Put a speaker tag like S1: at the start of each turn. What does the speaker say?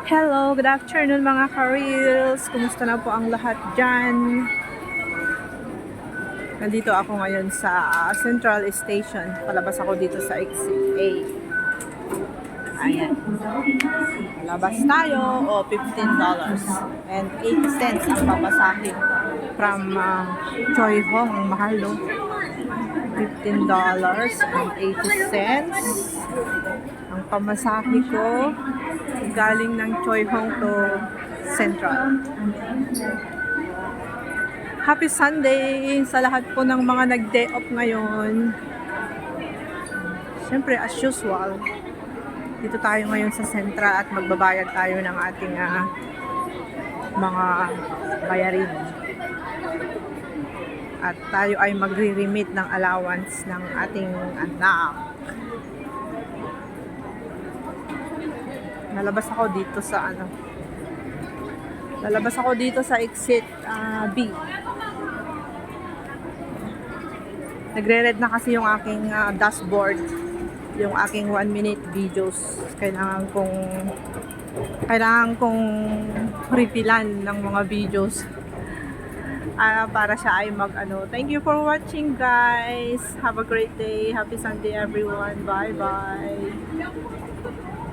S1: Hello, good afternoon mga ka-reels. Kumusta na po ang lahat dyan? Nandito ako ngayon sa Central Station. Palabas ako dito sa Exit A. Ayan. Labas tayo o $15 and 80 cents ang papasahin from Choi Hong. Ang mahal no? $15 and 80 cents ang pamasahe ko galing ng Choi Hong to Central. Happy Sunday sa lahat po ng mga nag-day off ngayon. Siyempre as usual, dito tayo ngayon sa Central at magbabayad tayo ng ating mga bayarin. At tayo ay magre-remit ng allowance ng ating anak. Lalabas ako dito sa exit B. Nagre-red na kasi yung aking dashboard, yung aking 1-minute videos. Kailangan kong refilan ng mga videos para siya ay Thank you for watching guys. Have a great day. Happy Sunday everyone. Bye bye.